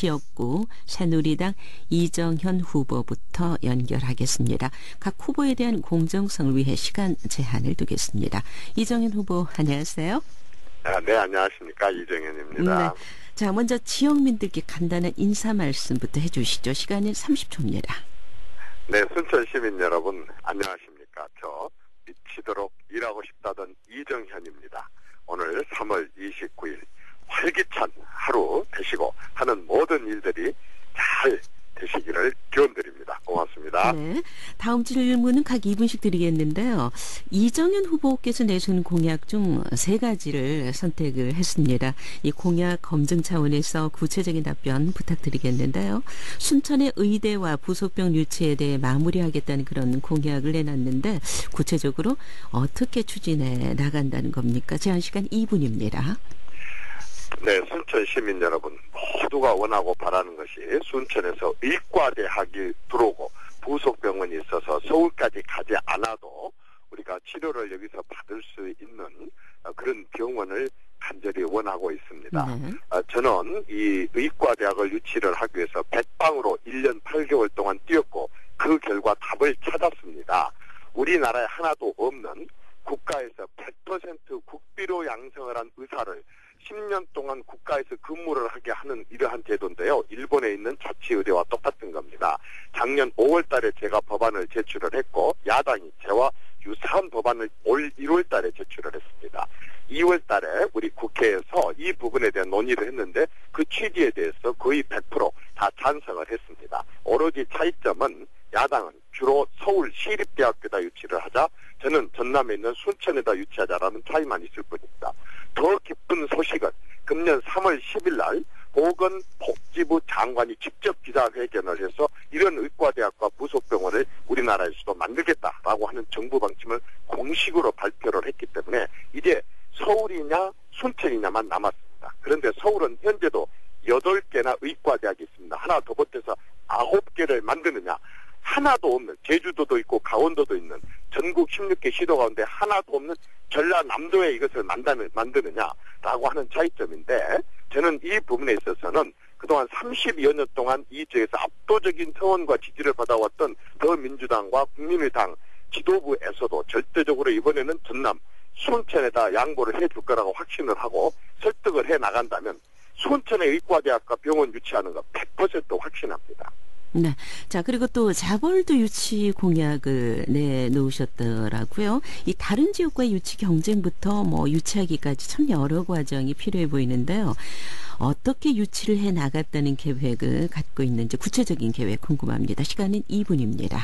지역구 새누리당 이정현 후보부터 연결하겠습니다. 각 후보에 대한 공정성을 위해 시간 제한을 두겠습니다. 이정현 후보 안녕하세요. 네, 안녕하십니까. 이정현입니다. 네. 자, 먼저 지역민들께 간단한 인사 말씀부터 해주시죠. 시간은 30초입니다. 네, 순천 시민 여러분 안녕하십니까. 저 미치도록 일하고 싶다던 이정현입니다. 오늘 3월 29일 활기찬 하루 되시고 하는 모든 일들이 잘 되시기를 기원드립니다. 고맙습니다. 네, 다음 질문은 각 2분씩 드리겠는데요. 이정현 후보께서 내세운 공약 중 3가지를 선택을 했습니다. 이 공약 검증 차원에서 구체적인 답변 부탁드리겠는데요. 순천의 의대와 부속병 유치에 대해 마무리하겠다는 그런 공약을 내놨는데 구체적으로 어떻게 추진해 나간다는 겁니까? 제한시간 2분입니다. 네, 순천 시민 여러분 모두가 원하고 바라는 것이 순천에서 의과대학이 들어오고 부속병원이 있어서 서울까지 가지 않아도 우리가 치료를 여기서 받을 수 있는 그런 병원을 간절히 원하고 있습니다. 네. 저는 이 의과대학을 유치를 하기 위해서 백방으로 1년 8개월 동안 뛰었고 그 결과 답을 찾았습니다. 우리나라에 하나도 없는 국가에서 100% 국비로 양성을 한 의사를 10년 동안 국가에서 근무를 하게 하는 이러한 제도인데요. 일본에 있는 자치의대와 똑같은 겁니다. 작년 5월 달에 제가 법안을 제출을 했고 야당이 저와 유사한 법안을 올 1월 달에 제출을 했습니다. 2월 달에 우리 국회에서 이 부분에 대한 논의를 했는데 그 취지에 대해서 거의 100% 다 찬성을 했습니다. 오로지 차이점은 야당은 주로 서울 시립대학교에다 유치를 하자 저는 전남에 있는 순천에다 유치하자라는 차이만 있을 뿐입니다. 더 기쁜 소식은 금년 3월 10일 날 보건복지부 장관이 직접 기자회견을 해서 이런 의과대학과 부속병원을 우리나라에서도 만들겠다라고 하는 정부 방침을 공식으로 발표를 했기 때문에 이제 서울이냐 순천이냐만 남았습니다. 그런데 서울은 현재도 8개나 의과대학이 있습니다. 하나 더 보태서 9개를 만드느냐. 하나도 없는 제주도도 있고 강원도도 있는 전국 16개 시도 가운데 하나도 없는 전라남도에 이것을 만드느냐라고 하는 차이점인데 저는 이 부분에 있어서는 그동안 30여 년 동안 이 지역에서 압도적인 성원과 지지를 받아왔던 더민주당과 국민의당 지도부에서도 절대적으로 이번에는 전남 순천에다 양보를 해줄 거라고 확신을 하고 설득을 해 나간다면 순천의 의과대학과 병원 유치하는 거 100% 확신합니다. 네. 자, 그리고 또 자벌도 유치 공약을 내놓으셨더라고요. 이 다른 지역과의 유치 경쟁부터 유치하기까지 참 여러 과정이 필요해 보이는데요. 어떻게 유치를 해 나갔다는 계획을 갖고 있는지 구체적인 계획 궁금합니다. 시간은 2분입니다.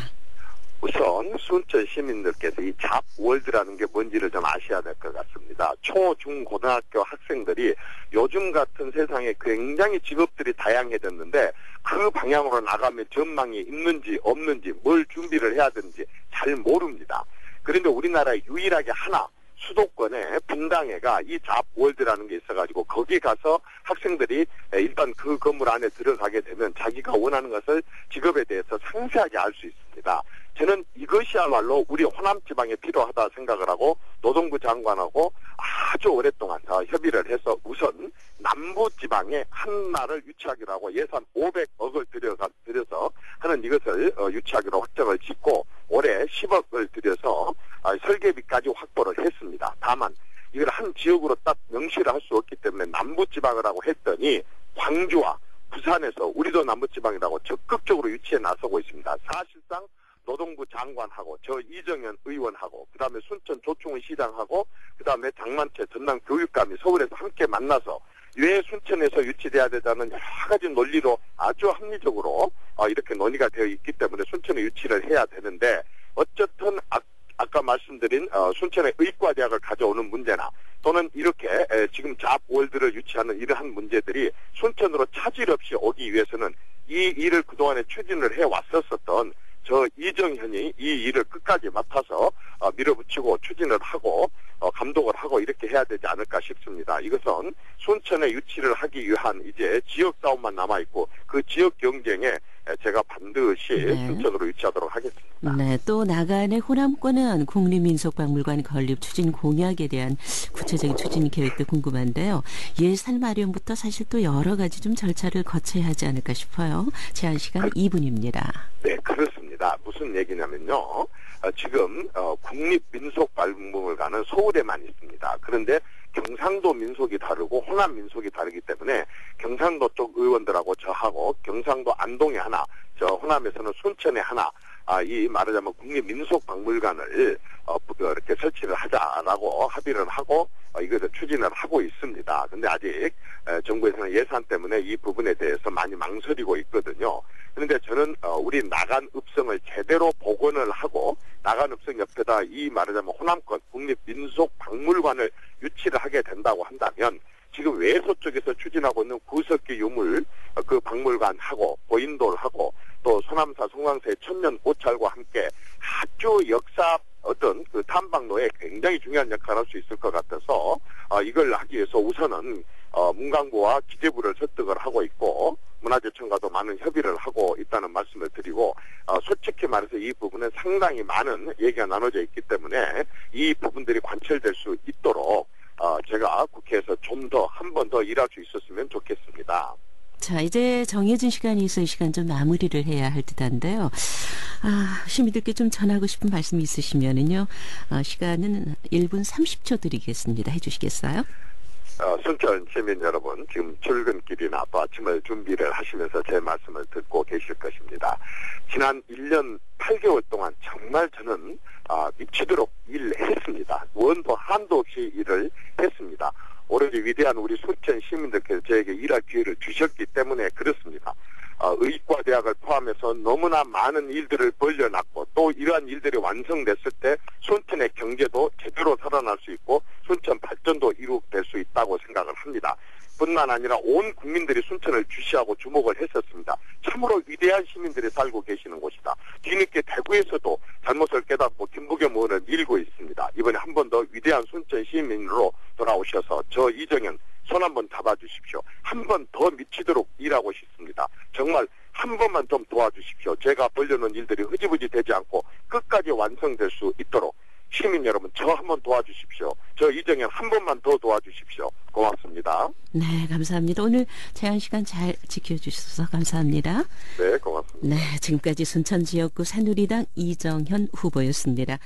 우선 순천 시민들께서 이 잡월드라는 게 뭔지를 좀 아셔야 될 것 같습니다. 초, 중, 고등학교 학생들이 요즘 같은 세상에 굉장히 직업들이 다양해졌는데 그 방향으로 나가면 전망이 있는지 없는지 뭘 준비를 해야 되는지 잘 모릅니다. 그런데 우리나라에 유일하게 하나 수도권에 분당회가 이 잡월드라는 게 있어가지고 거기 가서 학생들이 일단 그 건물 안에 들어가게 되면 자기가 원하는 것을 직업에 대해서 상세하게 알 수 있습니다. 저는 이것이야말로 우리 호남지방에 필요하다 생각을 하고 노동부 장관하고 아주 오랫동안 협의를 해서 우선 남부지방에 하나를 유치하기로 하고 예산 500억을 들여서 하는 이것을 유치하기로 확정을 짓고 올해 10억을 들여서 설계비까지 확보를 했습니다. 다만 이걸 한 지역으로 딱 명시를 할 수 없기 때문에 남부지방이라고 했더니 광주와 부산에서 우리도 남부지방이라고 적극적으로 유치에 나서고 있습니다. 사실상 노동부 장관하고 저 이정현 의원하고 그다음에 순천 조충훈 시장하고 그다음에 장만채 전남 교육감이 서울에서 함께 만나서 왜 순천에서 유치돼야 되자는 여러 가지 논리로 아주 합리적으로 이렇게 논의가 되어 있기 때문에 순천에 유치를 해야 되는데 어쨌든 아까 말씀드린 순천의 의과대학을 가져오는 문제나 또는 이렇게 지금 잡월드를 유치하는 이러한 문제들이 순천으로 차질 없이 오기 위해서는 이 일을 그동안에 추진을 해왔었던 저 이정현이 이 일을 끝까지 맡아서 밀어붙이고 추진을 하고 감독을 하고 이렇게 해야 되지 않을까 싶습니다. 이것은 순천에 유치를 하기 위한 이제 지역 싸움만 남아있고 그 지역 경쟁에 제가 반드시 네. 순천으로 유치하도록 하겠습니다. 네, 또 나간의 호남권은 국립민속박물관 건립 추진 공약에 대한 구체적인 추진 계획도 궁금한데요. 예산 마련부터 사실 또 여러 가지 좀 절차를 거쳐야 하지 않을까 싶어요. 제한 시간 2분입니다. 네, 그렇습니다. 무슨 얘기냐면요. 지금 국립민속박물관은 서울에만 있습니다. 그런데 경상도 민속이 다르고 호남 민속이 다르기 때문에 경상도 쪽 의원들하고 저하고 경상도 안동에 하나, 저 호남에서는 순천에 하나, 이 말하자면 국립민속박물관을 이렇게 설치를 하자라고 합의를 하고 이것을 추진을 하고 있습니다. 근데 아직 정부에서는 예산 때문에 이 부분에 대해서 많이 망설이고 있거든요. 그런데 저는 우리 나간 읍성을 제대로 복원을 하고 나간 읍성 옆에다 이 말하자면 호남권 국립민속박물관을 유치를 하게 된다고 한다면 지금 외서 쪽에서 추진하고 있는 구석기 유물 그 박물관하고 보인돌하고 또 소남사 송광사의 천년 고찰과 함께 아주 역사 어떤 그 탐방로에 굉장히 중요한 역할을 할 수 있을 것 같아서 이걸 하기 위해서 우선은 문광부와 기재부를 설득을 하고 있고 문화재청과도 많은 협의를 하고 있다는 말씀을 드리고 솔직히 말해서 이 부분은 상당히 많은 얘기가 나눠져 있기 때문에 이 부분들이 관철될 수 있도록 제가 국회에서 좀 더 한 번 더 일할 수 있었으면 좋겠습니다. 자, 이제 정해진 시간이 있어 이 시간 좀 마무리를 해야 할 듯한데요. 시민들께 좀 전하고 싶은 말씀이 있으시면은요. 시간은 1분 30초 드리겠습니다. 해주시겠어요? 순천 시민 여러분, 지금 출근길이나 또 아침을 준비를 하시면서 제 말씀을 듣고 계실 것입니다. 지난 1년 8개월 동안 정말 저는 미치도록 일했습니다. 원도 한도 없이 일을 했습니다. 오로지 위대한 우리 순천 시민들께서 저에게 일할 기회를 주셨기 때문에 그렇습니다. 의과대학을 포함해서 너무나 많은 일들을 벌려놨고 또 이러한 일들이 완성됐을 때 순천의 경제도 제대로 살아날 수 있고 순천 발전도 이루어질 수 있다고 생각을 합니다. 뿐만 아니라 온 국민들이 순천을 주시하고 주목을 했었습니다. 참으로 위대한 시민들이 살고 계시는 곳이다. 뒤늦게 대구에서도 잘못을 깨닫고 김부겸 의원을 밀고 있습니다. 이번에 한 번 더 위대한 순천 시민으로 돌아오셔서 저 이정현 손 한번 잡아주십시오. 한 번 더 미치도록 일하고 싶습니다. 정말 한 번만 좀 도와주십시오. 제가 벌려놓은 일들이 흐지부지 되지 않고 끝까지 완성될 수 있도록 시민 여러분 저 한번 도와주십시오. 저 이정현 한 번만 더 도와주십시오. 고맙습니다. 네, 감사합니다. 오늘 제한 시간 잘 지켜주셔서 감사합니다. 네, 고맙습니다. 네, 지금까지 순천 지역구 새누리당 이정현 후보였습니다.